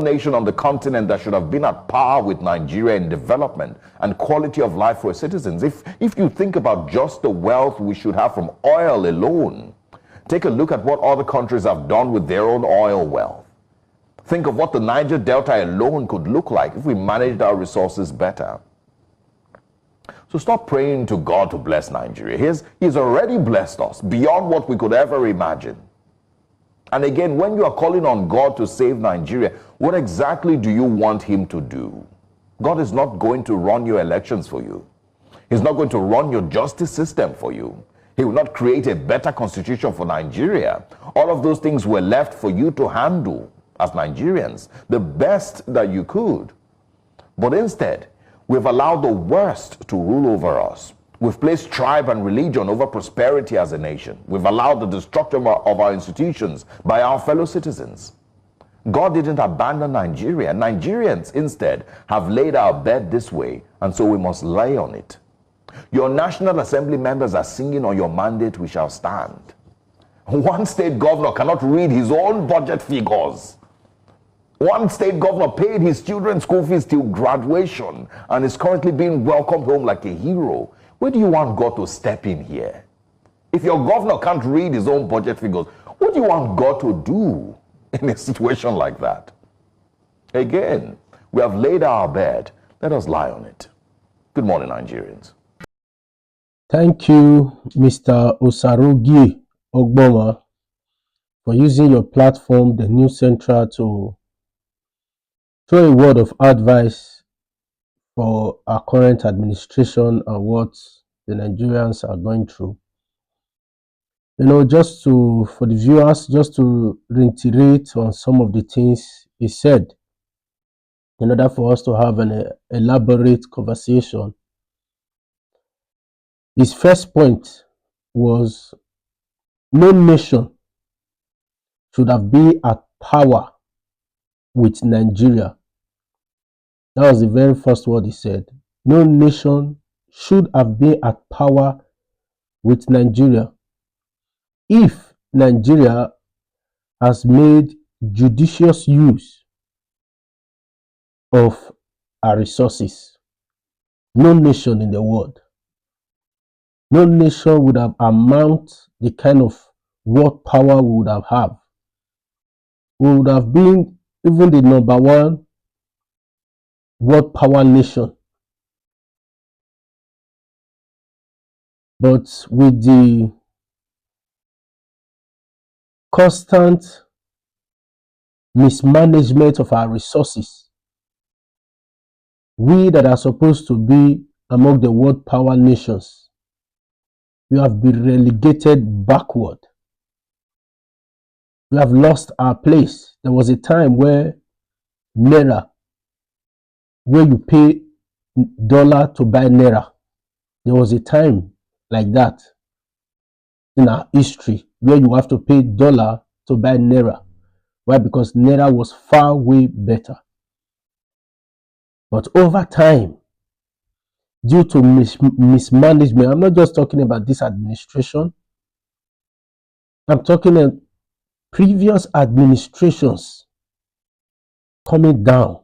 nation on the continent that should have been at par with Nigeria in development and quality of life for its citizens. If you think about just the wealth we should have from oil alone, take a look at what other countries have done with their own oil wealth. Think of what the Niger Delta alone could look like if we managed our resources better. So stop praying to God to bless Nigeria. He's already blessed us beyond what we could ever imagine. And again, when you are calling on God to save Nigeria, what exactly do you want him to do? God is not going to run your elections for you. He's not going to run your justice system for you. He will not create a better constitution for Nigeria. All of those things were left for you to handle as Nigerians, the best that you could. But instead, we've allowed the worst to rule over us. We've placed tribe and religion over prosperity as a nation. We've allowed the destruction of our institutions by our fellow citizens. God didn't abandon Nigeria. Nigerians instead have laid our bed this way, and so we must lay on it. Your National Assembly members are singing on your mandate, we shall stand. One state governor cannot read his own budget figures. One state governor paid his children's school fees till graduation and is currently being welcomed home like a hero. Where do you want God to step in here? If your governor can't read his own budget figures, what do you want God to do in a situation like that? Again, we have laid our bed. Let us lie on it. Good morning, Nigerians. Thank you, Mr. Osarogie Ogboma, for using your platform, the News Central, to throw a word of advice for our current administration and what the Nigerians are going through. For the viewers, just to reiterate on some of the things he said, in order for us to have an elaborate conversation. His first point was no nation should have been at power with Nigeria. That was the very first word he said. No nation should have been at power with Nigeria. If Nigeria has made judicious use of our resources, no nation in the world, no nation would have amounted the kind of world power we would have had. We would have been even the number one world power nation. But with the constant mismanagement of our resources, we that are supposed to be among the world power nations, we have been relegated backward. We have lost our place. There was a time where Naira, where you pay dollar to buy Naira. There was a time like that in our history where you have to pay dollar to buy Naira. Why? Because Naira was far way better. But over time, due to mismanagement, I'm not just talking about this administration, I'm talking about previous administrations coming down.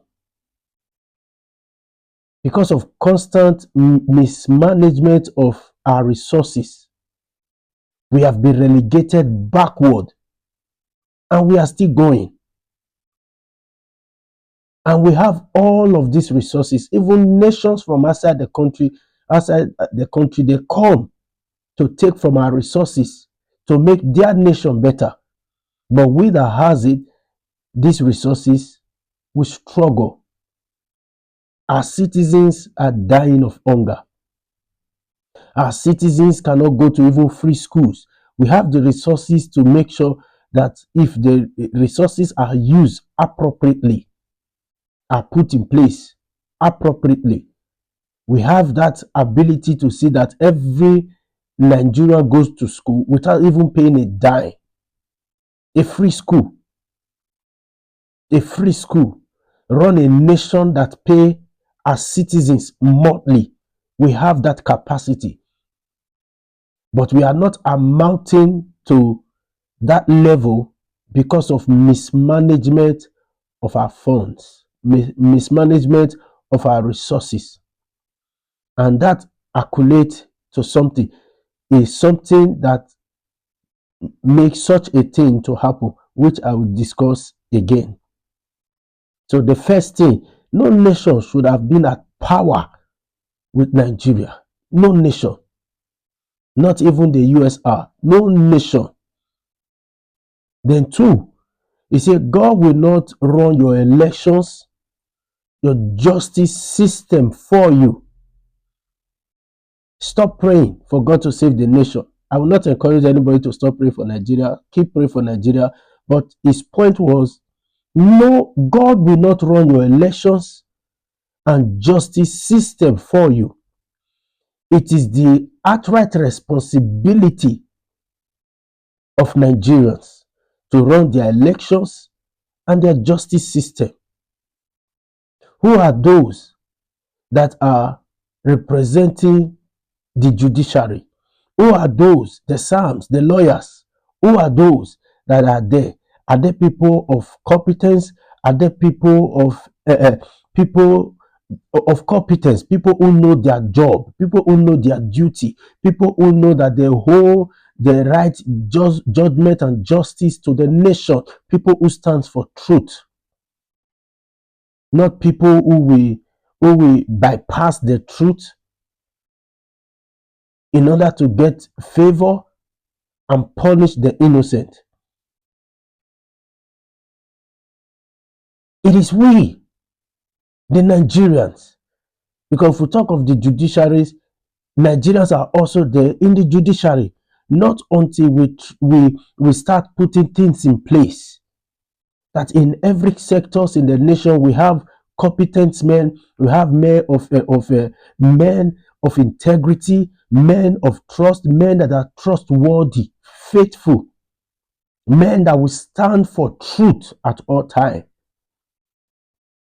Because of constant mismanagement of our resources, we have been relegated backward, and we are still going. And we have all of these resources. Even nations from outside the country, they come to take from our resources to make their nation better. But we that has it, these resources, we struggle. Our citizens are dying of hunger. Our citizens cannot go to even free schools. We have the resources to make sure that if the resources are used appropriately, are put in place appropriately, we have that ability to see that every Nigerian goes to school without even paying a dime. A free school. Run a nation that pay our citizens monthly. We have that capacity. But we are not amounting to that level because of mismanagement of our funds, mismanagement of our resources. And that accolade to something is something that makes such a thing to happen, which I will discuss again. So the first thing, no nation should have been at power with Nigeria. No nation, not even the USR, no nation. Then two, he said, God will not run your elections, your justice system for you. Stop praying for God to save the nation. I will not encourage anybody to stop praying for Nigeria. Keep praying for Nigeria. But his point was, no, God will not run your elections and justice system for you. It is the outright responsibility of Nigerians to run their elections and their justice system. Who are those that are representing the judiciary? Who are those, the Psalms, the lawyers? Who are those that are there? Are they people of competence? Are they people of competence? People who know their job, people who know their duty, people who know that they hold the right judgment and justice to the nation, people who stands for truth, not people who will bypass the truth in order to get favor and punish the innocent. It is we, the Nigerians, because if we talk of the judiciaries, Nigerians are also there in the judiciary. Not until we start putting things in place that in every sectors in the nation we have competent men, we have men of integrity, men of trust, men that are trustworthy, faithful, men that will stand for truth at all times.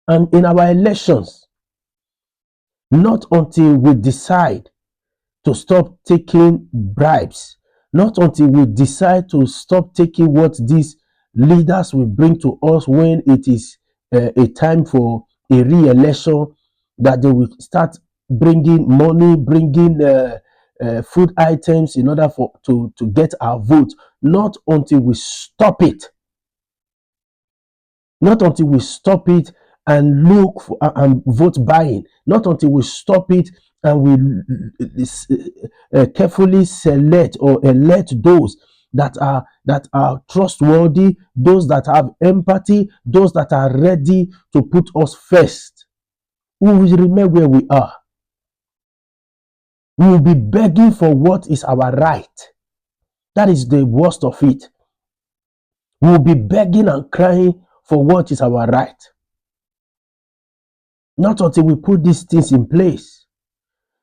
And in our elections, not until we decide to stop taking bribes, not until we decide to stop taking what these leaders will bring to us when it is a time for a re-election, that they will start bringing money, bringing food items in order to get our vote. Not until we stop it. Not until we stop it and look for and vote buying. Not until we stop it and we carefully select or elect those that are trustworthy, those that have empathy, those that are ready to put us first. We will remain where we are. We will be begging for what is our right. That is the worst of it. We will be begging and crying for what is our right. Not until we put these things in place.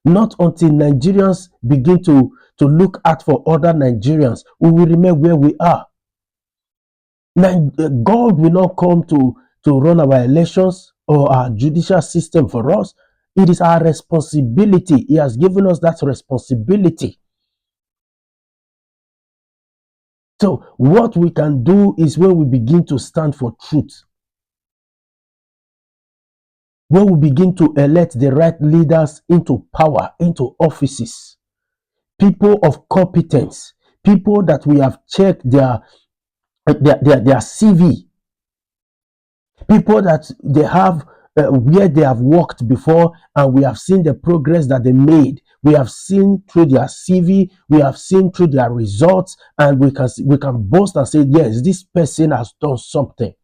Not until Nigerians begin to look out for other Nigerians, we will remain where we are. Now, God will not come to run our elections or our judicial system for us. It is our responsibility. He has given us that responsibility. So what we can do is when we begin to stand for truth, when we begin to elect the right leaders into power, into offices, people of competence, people that we have checked their CV, people that they have where they have worked before, and we have seen the progress that they made. We have seen through their CV, we have seen through their results, and we can boast and say, yes, this person has done something.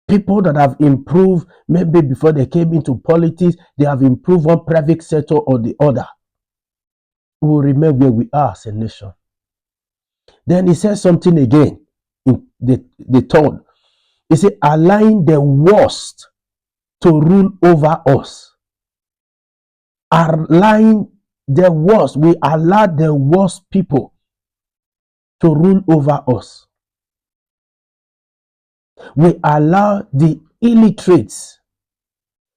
People that have improved, maybe before they came into politics, they have improved one private sector or the other. We will remain where we are as a nation. Then he says something again in the third. He said, allowing the worst to rule over us. Allowing the worst. We allow the worst people to rule over us. We allow the illiterates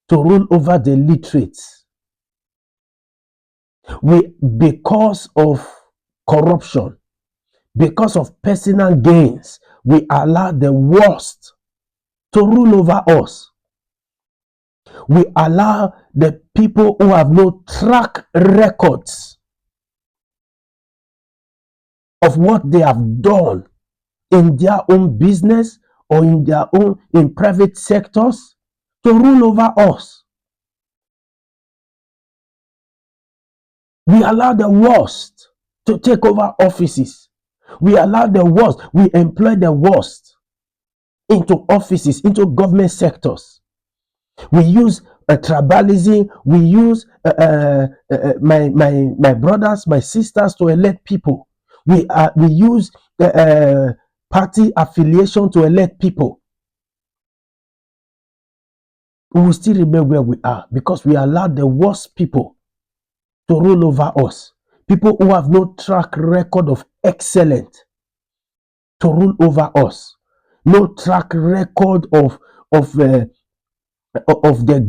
to rule over the literates. Because of corruption, because of personal gains, we allow the worst to rule over us. We allow the people who have no track records of what they have done in their own business or in private sectors to rule over us. We allow the worst to take over offices. We allow the worst, we employ the worst into offices, into government sectors. We use tribalism. We use my brothers, my sisters to elect people. We use party affiliation to elect people. We will still remain where we are because we allow the worst people to rule over us. People who have no track record of excellence to rule over us. No track record of the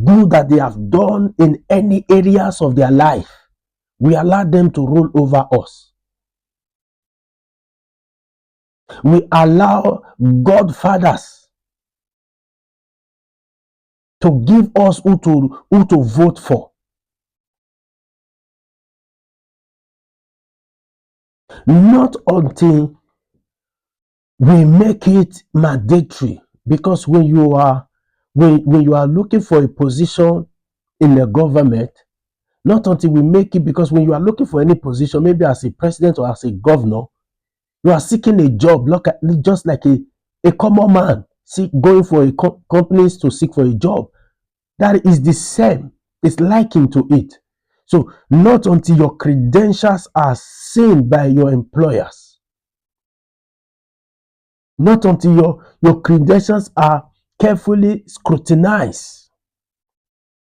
good that they have done in any areas of their life. We allow them to rule over us. We allow godfathers to give us who to vote for. Not until we make it mandatory, because when you are looking for a position in the government, not until we make it, because when you are looking for any position, maybe as a president or as a governor, you are seeking a job, just like a common man going for companies to seek for a job. That is the same. It's likened to it. So not until your credentials are seen by your employers, not until your credentials are carefully scrutinized,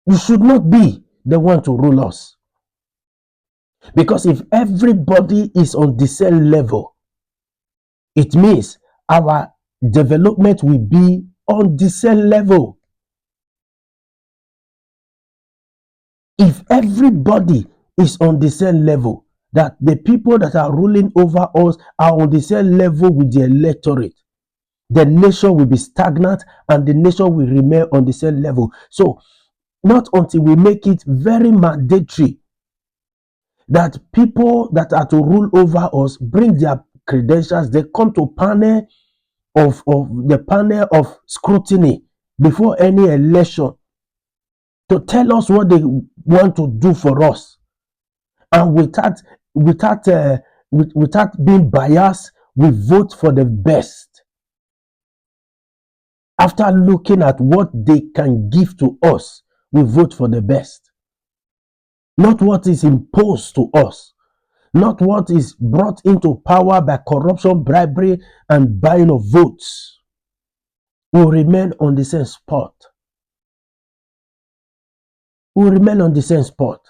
you should not be the one to rule us. Because if everybody is on the same level, it means our development will be on the same level. If everybody is on the same level, that the people that are ruling over us are on the same level with the electorate, the nation will be stagnant and the nation will remain on the same level. So not until we make it very mandatory that people that are to rule over us bring their credentials, they come to panel of the panel of scrutiny before any election to tell us what they want to do for us, and without being biased, we vote for the best after looking at what they can give to us. We vote for the best, not what is imposed to us, not what is brought into power by corruption, bribery, and buying of votes. We will remain on the same spot. We will remain on the same spot.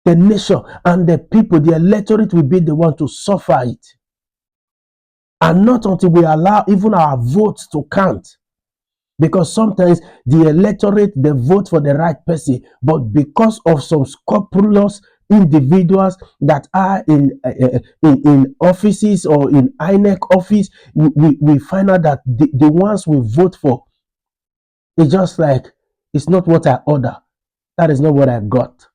The nation and the people, the electorate, will be the one to suffer it. And not until we allow even our votes to count. Because sometimes the electorate, they vote for the right person, but because of some scrupulous individuals that are in offices or in INEC office, we find out that the ones we vote for, it's just like, it's not what I order. That is not what I got.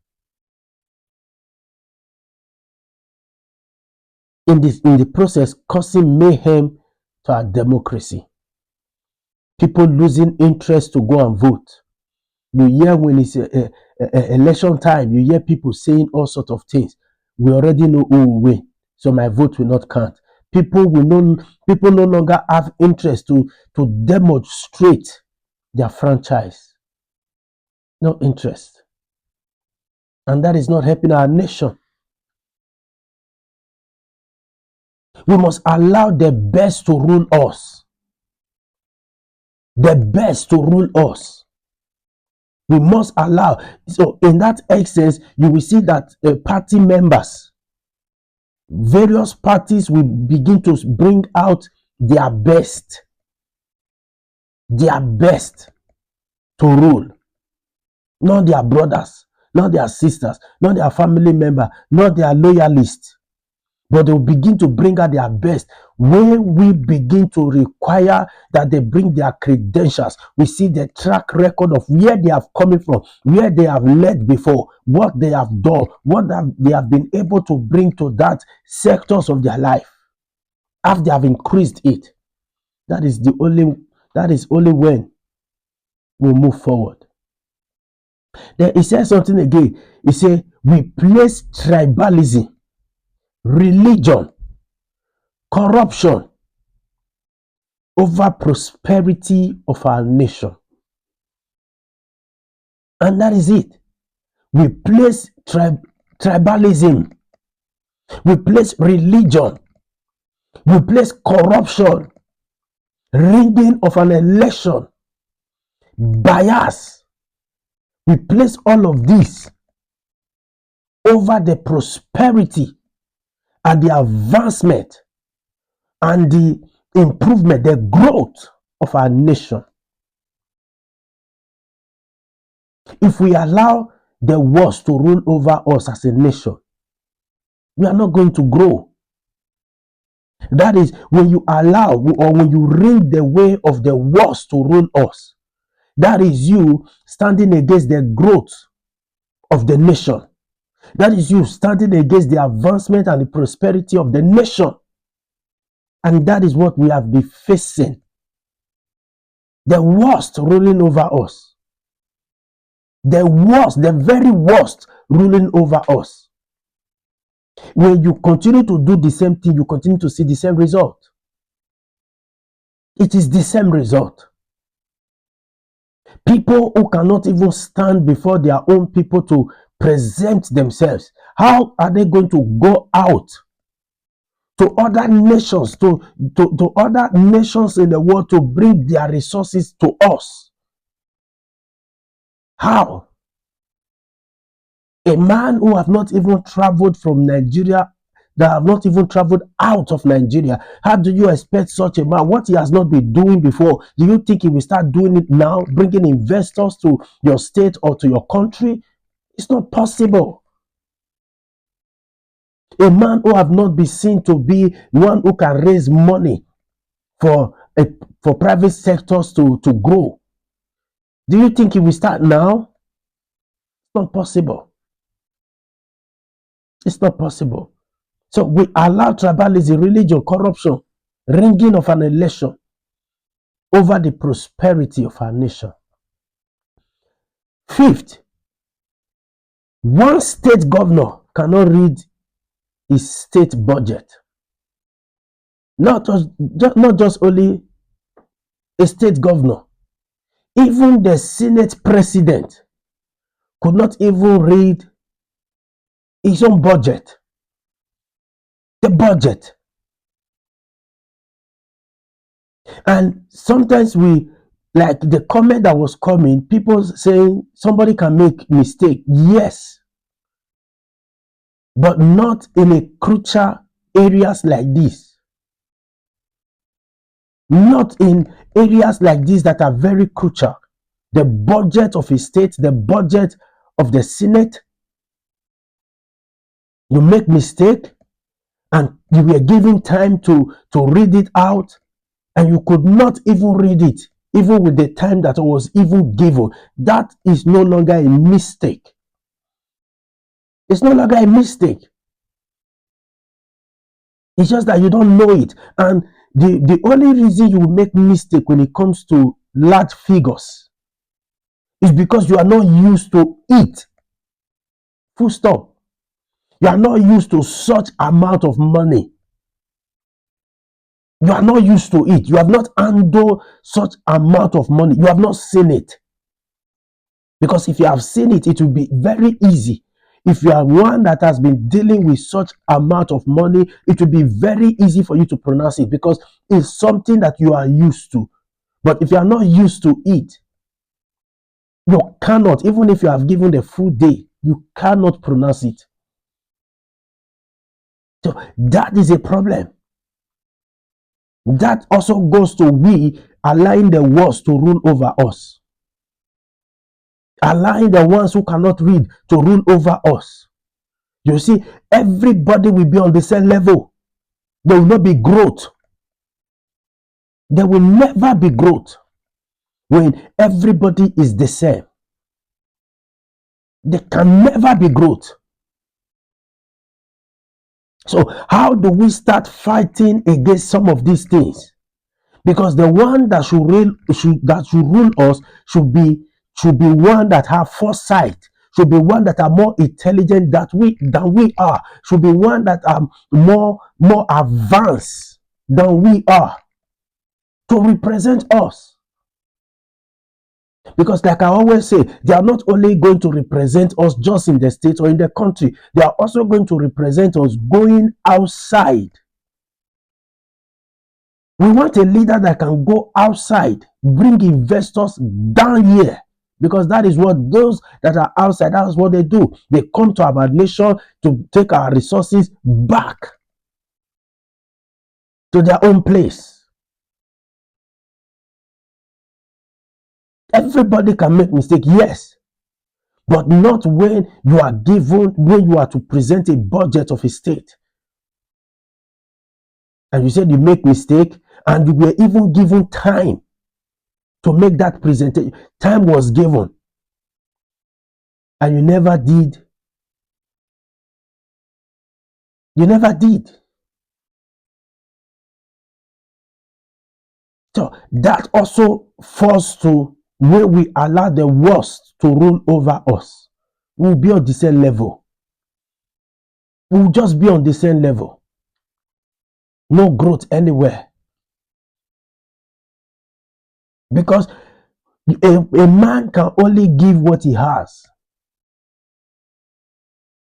In the process, causing mayhem to our democracy. People losing interest to go and vote. You hear when it's election time, you hear people saying all sorts of things. We already know who will win, so my vote will not count. People no longer have interest to demonstrate their franchise. No interest. And that is not helping our nation. We must allow the best to rule us. The best to rule us. We must allow. So in that essence, you will see that party members, various parties will begin to bring out their best to rule. Not their brothers, not their sisters, not their family member, not their loyalists, but they will begin to bring out their best. When we begin to require that they bring their credentials, we see the track record of where they have coming from, where they have led before, what they have done, they have been able to bring to that sectors of their life, after they have increased it. That is only when we move forward. Then he says something again. He said, we place tribalism, religion, corruption over prosperity of our nation. And that is it. We place tribalism, we place religion, we place corruption, rigging of an election, bias. We place all of this over the prosperity and the advancement and the improvement, the growth of our nation. If we allow the worst to rule over us as a nation, we are not going to grow. That is, when you allow or when you ring the way of the worst to rule us, that is you standing against the growth of the nation. That is you standing against the advancement and the prosperity of the nation. And that is what we have been facing. The worst ruling over us. The worst, the very worst ruling over us. When you continue to do the same thing, you continue to see the same result. It is the same result. People who cannot even stand before their own people to present themselves, how are they going to go out to other nations, to other nations in the world to bring their resources to us? How? A man who have not even traveled from Nigeria, that have not even traveled out of Nigeria, how do you expect such a man, what he has not been doing before, do you think he will start doing it now, bringing investors to your state or to your country? It's not possible. A man who have not been seen to be one who can raise money for private sectors to grow, do you think he will start now? It's not possible. It's not possible. So we allow tribalism, religion, corruption, ringing of an election over the prosperity of our nation. Fifth, one state governor cannot read his state budget. Not just only a state governor, even the Senate president could not even read his own budget. The budget. And sometimes we, like the comment that was coming, people saying somebody can make mistake. Yes. But not in a crucial areas like this. Not in areas like this that are very crucial. The budget of a state, the budget of the Senate. You make mistake and you were given time to read it out and you could not even read it, even with the time that was even given. That is no longer a mistake. It's no longer a mistake. It's just that you don't know it. And the only reason you will make mistake when it comes to large figures is because you are not used to it. Full stop. You are not used to such amount of money. You are not used to it. You have not handled such amount of money. You have not seen it. Because if you have seen it, it will be very easy. If you are one that has been dealing with such amount of money, it will be very easy for you to pronounce it because it's something that you are used to. But if you are not used to it, you cannot, even if you have given the full day, you cannot pronounce it. So that is a problem. That also goes to we allowing the worst to rule over us. Allowing the ones who cannot read to rule over us. You see, everybody will be on the same level. There will not be growth. There will never be growth when everybody is the same. There can never be growth. So how do we start fighting against some of these things? Because the one that should rule us should be one that have foresight, should be one that are more intelligent than we are, should be one that are more advanced than we are, to represent us. Because like I always say, they are not only going to represent us just in the state or in the country, they are also going to represent us going outside. We want a leader that can go outside, bring investors down here, because that is what those that are outside, that's what they do. They come to our nation to take our resources back to their own place. Everybody can make mistake, yes, but not when you are to present a budget of a state. And you said you make mistake, and you were even given time to make that presentation. Time was given, and you never did. You never did. So that also falls to where we allow the worst to rule over us. We'll be on the same level. We'll just be on the same level. No growth anywhere. Because a man can only give what he has.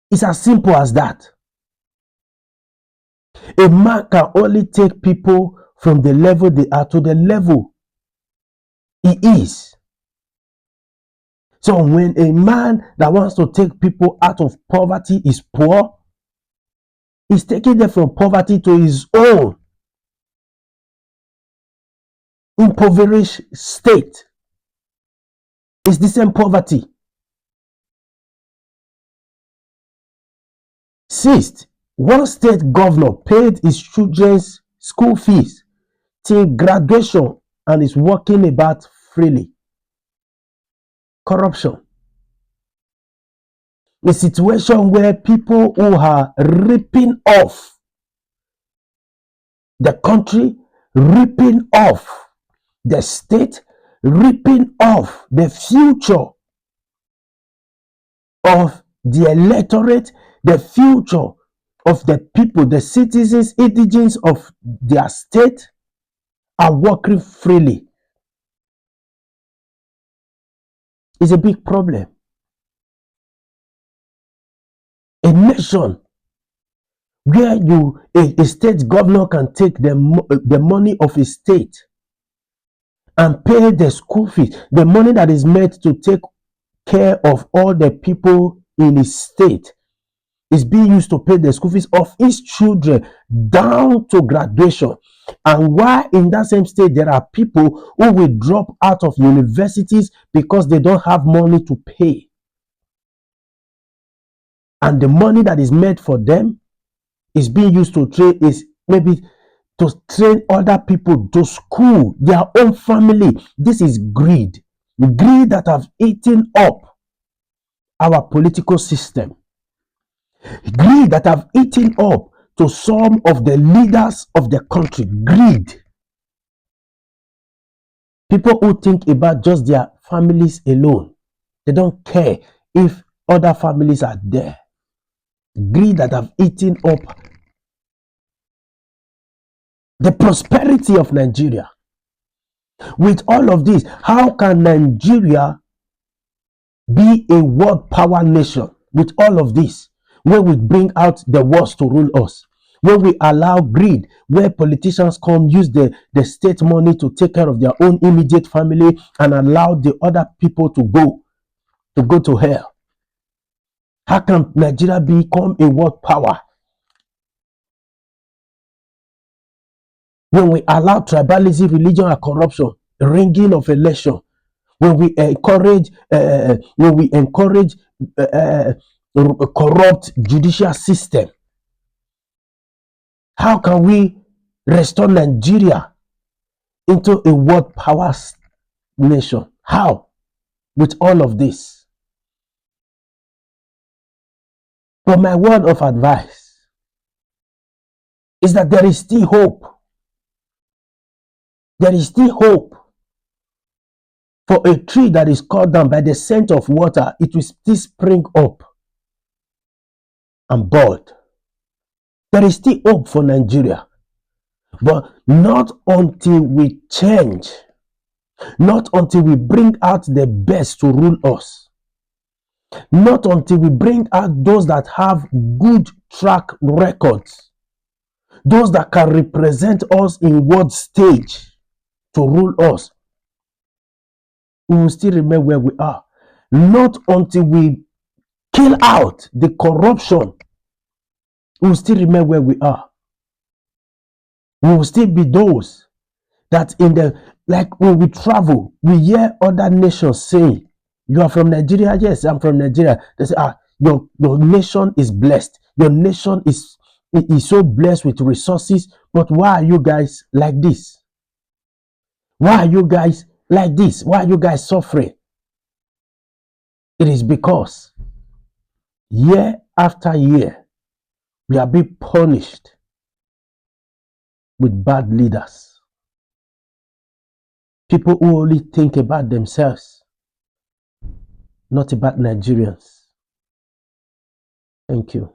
It's as simple as that. A man can only take people from the level they are to the level he is. So when a man that wants to take people out of poverty is poor, he's taking them from poverty to his own impoverished state. It's the same poverty. Sixth, one state governor paid his children's school fees till graduation and is walking about freely. Corruption. A situation where people who are ripping off the country, ripping off the state, ripping off the future of the electorate, the future of the people, the citizens, indigents of their state, are working freely. It's a big problem. A nation where a state governor can take the money of a state and pay the school fees, the money that is meant to take care of all the people in his state is being used to pay the school fees of his children down to graduation. And while in that same state, there are people who will drop out of universities because they don't have money to pay. And the money that is meant for them is being used to train, is maybe to train other people to school, their own family. This is greed. Greed that have eaten up our political system. Greed that have eaten up to some of the leaders of the country. Greed. People who think about just their families alone. They don't care if other families are there. Greed that have eaten up the prosperity of Nigeria. With all of this, how can Nigeria be a world power nation with all of this, where we bring out the worst to rule us, where we allow greed, where politicians come use the state money to take care of their own immediate family and allow the other people to go to hell? How can Nigeria become a world power when we allow tribalism, religion, and corruption, ringing of election, when we encourage a corrupt judicial system? How can we restore Nigeria into a world power nation? How? With all of this. But my word of advice is that there is still hope. There is still hope. For a tree that is cut down by the scent of water, it will still spring up and bud. There is still hope for Nigeria. But not until we change, not until we bring out the best to rule us, not until we bring out those that have good track records, those that can represent us in world stage to rule us, we will still remain where we are. Not until we kill out the corruption, we will still remain where we are. We will still be those that like when we travel, we hear other nations saying, "You are from Nigeria?" "Yes, I'm from Nigeria." They say, your nation is blessed. Your nation is so blessed with resources, but why are you guys like this? Why are you guys like this? Why are you guys suffering? It is because year after year, we are being punished with bad leaders. People who only think about themselves, not about Nigerians. Thank you.